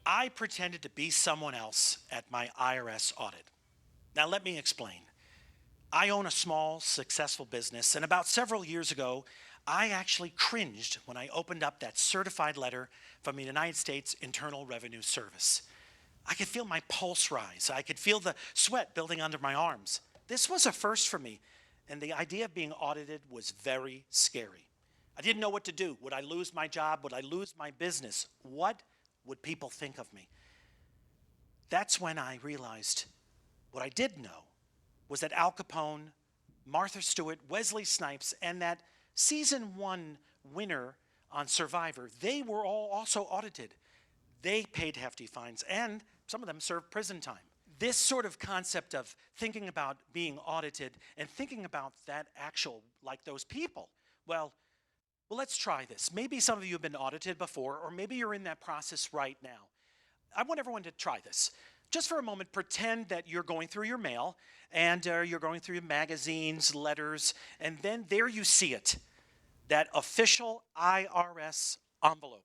I pretended to be someone else at my IRS audit. Now, let me explain. I own a small, successful business, and about several years ago, I actually cringed when I opened up that certified letter from the United States Internal Revenue Service. I could feel my pulse rise. I could feel the sweat building under my arms. This was a first for me, and the idea of being audited was very scary. I didn't know what to do. Would I lose my job? Would I lose my business? What would people think of me? That's when I realized what I did know was that Al Capone, Martha Stewart, Wesley Snipes, and that season 1 winner on Survivor, they were all also audited. They paid hefty fines, and some of them served prison time. This sort of concept of thinking about being audited and thinking about that actual, like those people, well, let's try this. Maybe some of you have been audited before, or maybe you're in that process right now. I want everyone to try this. Just for a moment, pretend that you're going through your mail, and you're going through your magazines, letters, and then there you see it, that official IRS envelope.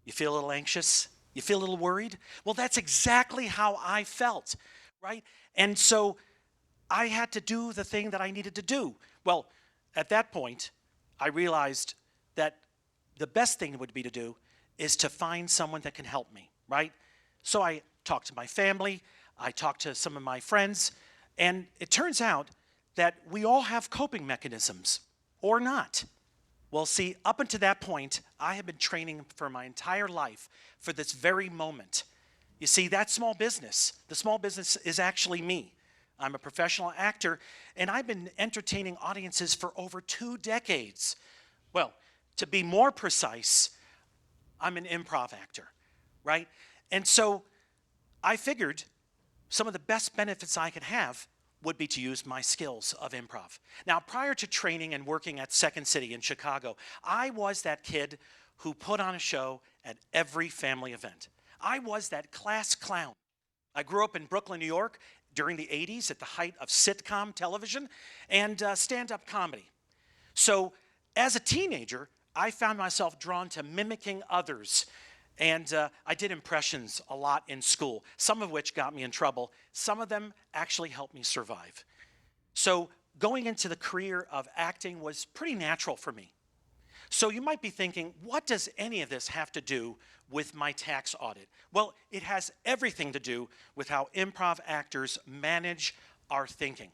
You feel a little anxious? You feel a little worried? Well, that's exactly how I felt, right? And so I had to do the thing that I needed to do. Well, at that point, I realized that the best thing would be to do is to find someone that can help me, right? So I talked to my family, I talked to some of my friends, and it turns out that we all have coping mechanisms, or not. Well, see, up until that point, I have been training for my entire life for this very moment. You see, that small business, the small business is actually me. I'm a professional actor, and I've been entertaining audiences for over 2 decades. Well, to be more precise, I'm an improv actor, right? And so I figured some of the best benefits I could have would be to use my skills of improv. Now, prior to training and working at Second City in Chicago, I was that kid who put on a show at every family event. I was that class clown. I grew up in Brooklyn, New York during the 80s at the height of sitcom television and stand-up comedy. So as a teenager, I found myself drawn to mimicking others. And I did impressions a lot in school, some of which got me in trouble. Some of them actually helped me survive. So going into the career of acting was pretty natural for me. So you might be thinking, what does any of this have to do with my tax audit? Well, it has everything to do with how improv actors manage our thinking.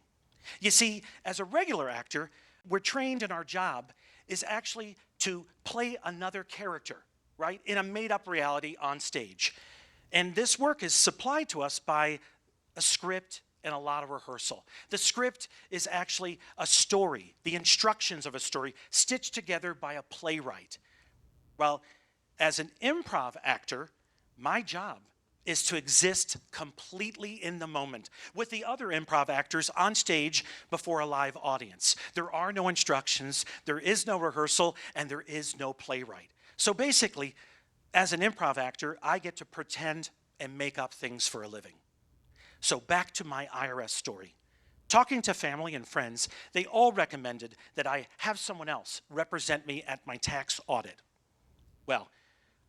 You see, as a regular actor, we're trained in our job is actually to play another character, right, in a made-up reality on stage. And this work is supplied to us by a script and a lot of rehearsal. The script is actually a story, the instructions of a story stitched together by a playwright. Well, as an improv actor, my job is to exist completely in the moment with the other improv actors on stage before a live audience. There are no instructions, there is no rehearsal, and there is no playwright. So basically, as an improv actor, I get to pretend and make up things for a living. So back to my IRS story. Talking to family and friends, they all recommended that I have someone else represent me at my tax audit. Well,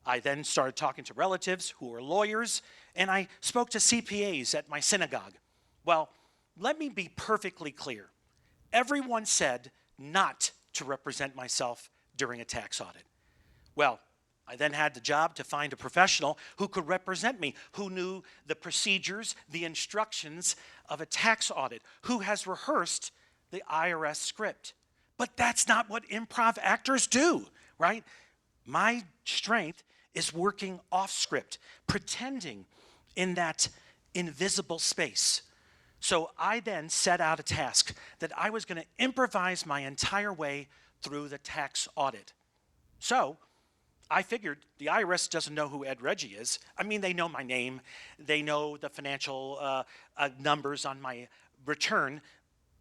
I then started talking to relatives who were lawyers, and I spoke to CPAs at my synagogue. Well, let me be perfectly clear. Everyone said not to represent myself during a tax audit. Well, I then had the job to find a professional who could represent me, who knew the procedures, the instructions of a tax audit, who has rehearsed the IRS script. But that's not what improv actors do, right? My strength is working off script, pretending in that invisible space. So I then set out a task that I was going to improvise my entire way through the tax audit. So I figured the IRS doesn't know who Ed Reggi is. I mean, they know my name. They know the financial numbers on my return.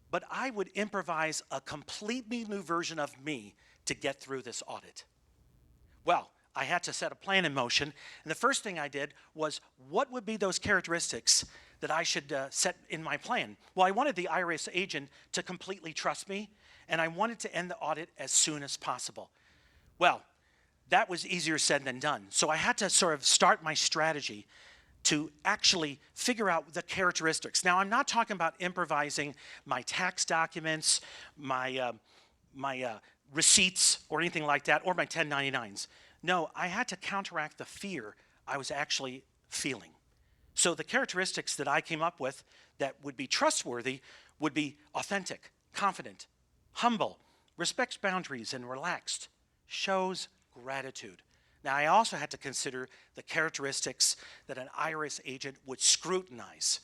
But I would improvise a completely new version of me to get through this audit. Well, I had to set a plan in motion. And the first thing I did was, what would be those characteristics that I should set in my plan? Well, I wanted the IRS agent to completely trust me, and I wanted to end the audit as soon as possible. Well, that was easier said than done. So I had to sort of start my strategy to actually figure out the characteristics. Now, I'm not talking about improvising my tax documents, my receipts, or anything like that, or my 1099s. No, I had to counteract the fear I was actually feeling. So the characteristics that I came up with that would be trustworthy would be authentic, confident, humble, respects boundaries, and relaxed, shows gratitude. Now, I also had to consider the characteristics that an IRS agent would scrutinize.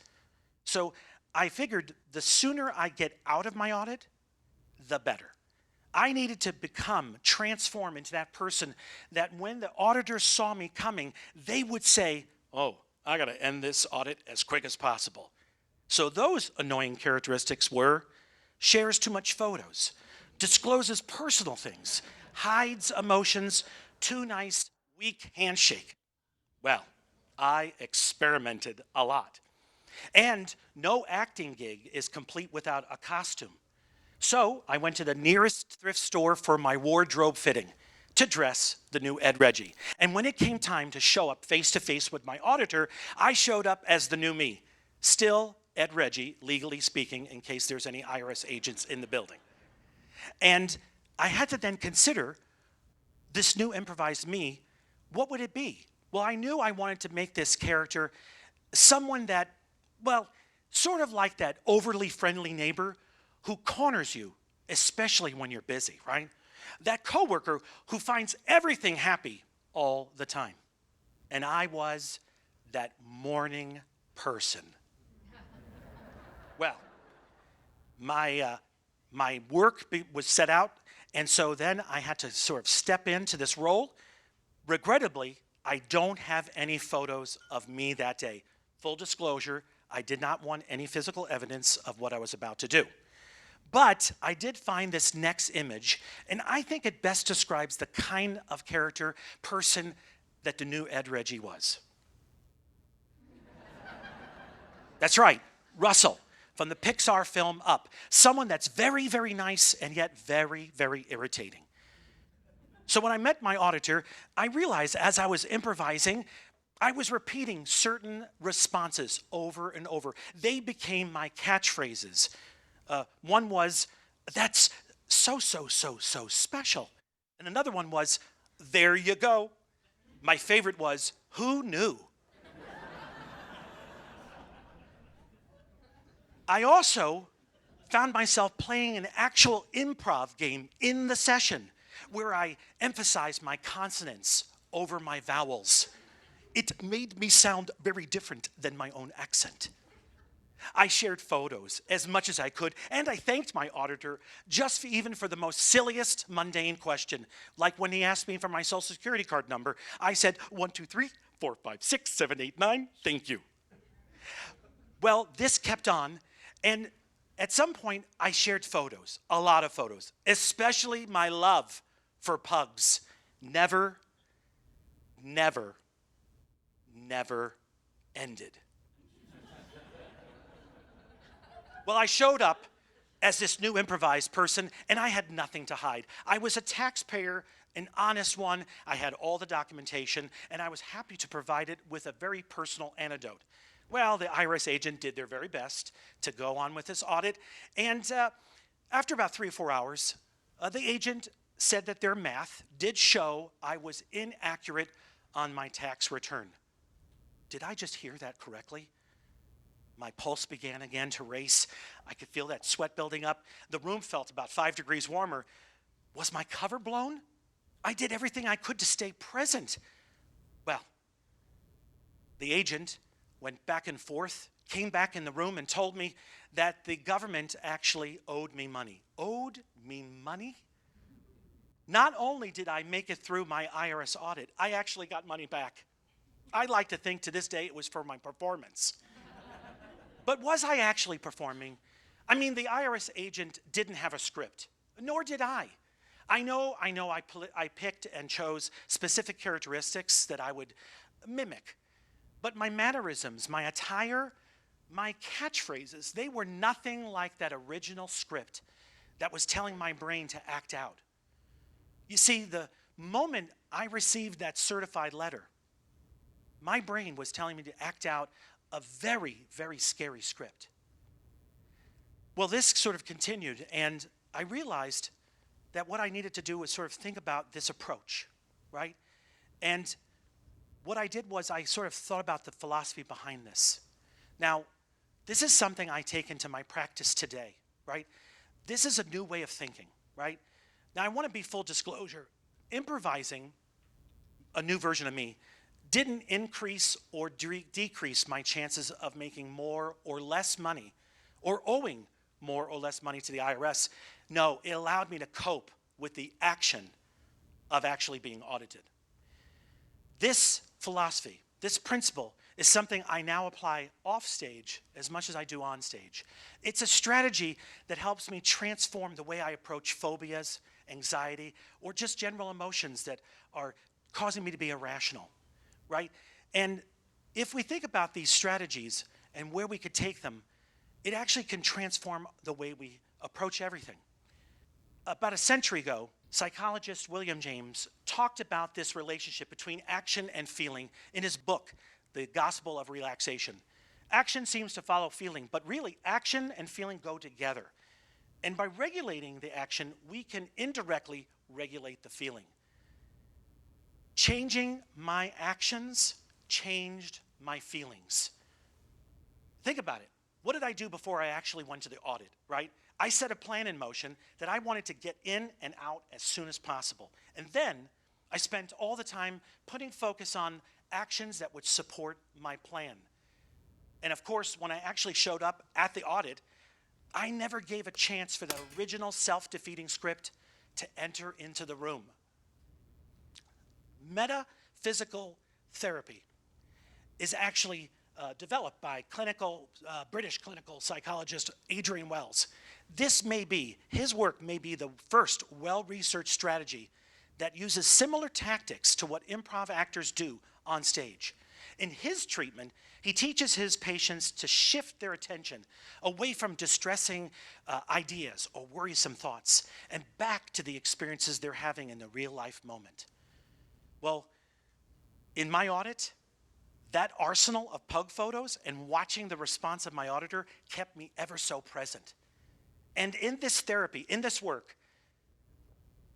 So I figured the sooner I get out of my audit, the better. I needed to transform into that person that when the auditors saw me coming, they would say, oh, I got to end this audit as quick as possible. So those annoying characteristics were: shares too much photos, discloses personal things, hides emotions, too nice, weak handshake. Well, I experimented a lot. And no acting gig is complete without a costume. So I went to the nearest thrift store for my wardrobe fitting to dress the new Ed Reggi. And when it came time to show up face to face with my auditor, I showed up as the new me. Still Ed Reggi, legally speaking, in case there's any IRS agents in the building. And I had to then consider this new improvised me. What would it be? Well, I knew I wanted to make this character someone that, well, sort of like that overly friendly neighbor who corners you, especially when you're busy, right? That coworker who finds everything happy all the time. And I was that morning person. Well, my work was set out, and so then I had to sort of step into this role. Regrettably, I don't have any photos of me that day. Full disclosure, I did not want any physical evidence of what I was about to do. But I did find this next image, and I think it best describes the kind of character, person that the new Ed Reggi was. That's right, Russell, from the Pixar film Up. Someone that's very, very nice and yet very, very irritating. So when I met my auditor, I realized as I was improvising, I was repeating certain responses over and over. They became my catchphrases. One was, that's so special. And another one was, there you go. My favorite was, who knew? I also found myself playing an actual improv game in the session where I emphasized my consonants over my vowels. It made me sound very different than my own accent. I shared photos as much as I could, and I thanked my auditor even for the most silliest, mundane question. Like when he asked me for my social security card number, I said, 1, 2, 3, 4, 5, 6, 7, 8, 9, thank you. Well, this kept on, and at some point, I shared photos, a lot of photos, especially my love for pugs. Never ended. Well, I showed up as this new improvised person, and I had nothing to hide. I was a taxpayer, an honest one. I had all the documentation, and I was happy to provide it with a very personal anecdote. Well, the IRS agent did their very best to go on with this audit, and after about 3 or 4 hours, the agent said that their math did show I was inaccurate on my tax return. Did I just hear that correctly? My pulse began again to race. I could feel that sweat building up. The room felt about 5 degrees warmer. Was my cover blown? I did everything I could to stay present. Well, the agent went back and forth, came back in the room and told me that the government actually owed me money. Owed me money? Not only did I make it through my IRS audit, I actually got money back. I like to think to this day it was for my performance. But was I actually performing? I mean, the IRS agent didn't have a script, nor did I. I know I picked and chose specific characteristics that I would mimic. But my mannerisms, my attire, my catchphrases, they were nothing like that original script that was telling my brain to act out. You see, the moment I received that certified letter, my brain was telling me to act out a very, very scary script. Well, this sort of continued, and I realized that what I needed to do was sort of think about this approach, right? And what I did was I sort of thought about the philosophy behind this. Now, this is something I take into my practice today, right? This is a new way of thinking, right? Now, I want to be full disclosure. Improvising, a new version of me, didn't increase or decrease my chances of making more or less money or owing more or less money to the IRS. No, it allowed me to cope with the action of actually being audited. This philosophy, this principle, is something I now apply off stage as much as I do on stage. It's a strategy that helps me transform the way I approach phobias, anxiety, or just general emotions that are causing me to be irrational, right? And if we think about these strategies and where we could take them, it actually can transform the way we approach everything. About a century ago, psychologist William James talked about this relationship between action and feeling in his book, The Gospel of Relaxation. Action seems to follow feeling, but really action and feeling go together. And by regulating the action, we can indirectly regulate the feeling. Changing my actions changed my feelings. Think about it. What did I do before I actually went to the audit, right? I set a plan in motion that I wanted to get in and out as soon as possible. And then I spent all the time putting focus on actions that would support my plan. And of course, when I actually showed up at the audit, I never gave a chance for the original self-defeating script to enter into the room. Metaphysical therapy is actually developed by British clinical psychologist Adrian Wells. His work may be the first well-researched strategy that uses similar tactics to what improv actors do on stage. In his treatment, he teaches his patients to shift their attention away from distressing ideas or worrisome thoughts and back to the experiences they're having in the real-life moment. Well, in my audit, that arsenal of pug photos and watching the response of my auditor kept me ever so present. And in this therapy, in this work,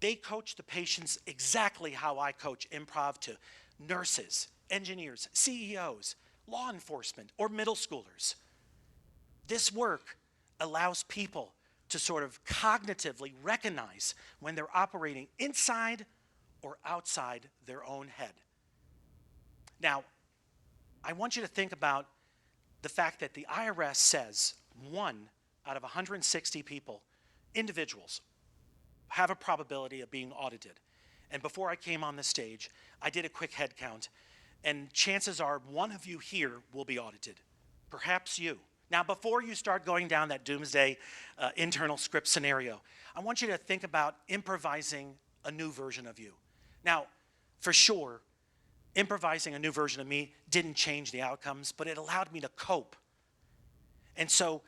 they coach the patients exactly how I coach improv to nurses, engineers, CEOs, law enforcement, or middle schoolers. This work allows people to sort of cognitively recognize when they're operating inside or outside their own head. Now, I want you to think about the fact that the IRS says 1 out of 160 people, individuals, have a probability of being audited. And before I came on the stage, I did a quick head count, and chances are one of you here will be audited, perhaps you. Now, before you start going down that doomsday internal script scenario, I want you to think about improvising a new version of you. Now, for sure, improvising a new version of me didn't change the outcomes, but it allowed me to cope. And so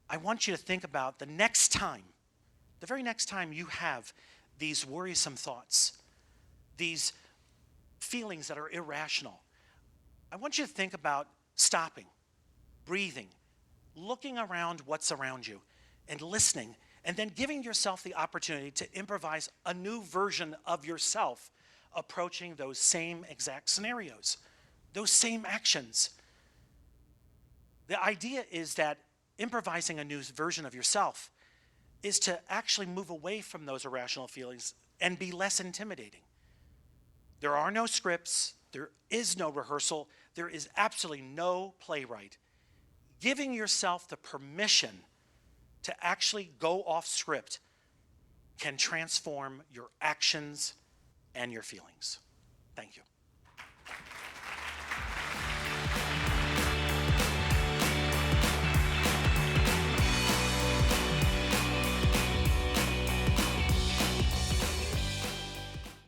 I want you to think about the very next time you have these worrisome thoughts, these feelings that are irrational. I want you to think about stopping, breathing, looking around what's around you, and listening, and then giving yourself the opportunity to improvise a new version of yourself approaching those same exact scenarios, those same actions. The idea is that improvising a new version of yourself is to actually move away from those irrational feelings and be less intimidating. There are no scripts, there is no rehearsal, there is absolutely no playwright. Giving yourself the permission to actually go off script can transform your actions and your feelings. Thank you.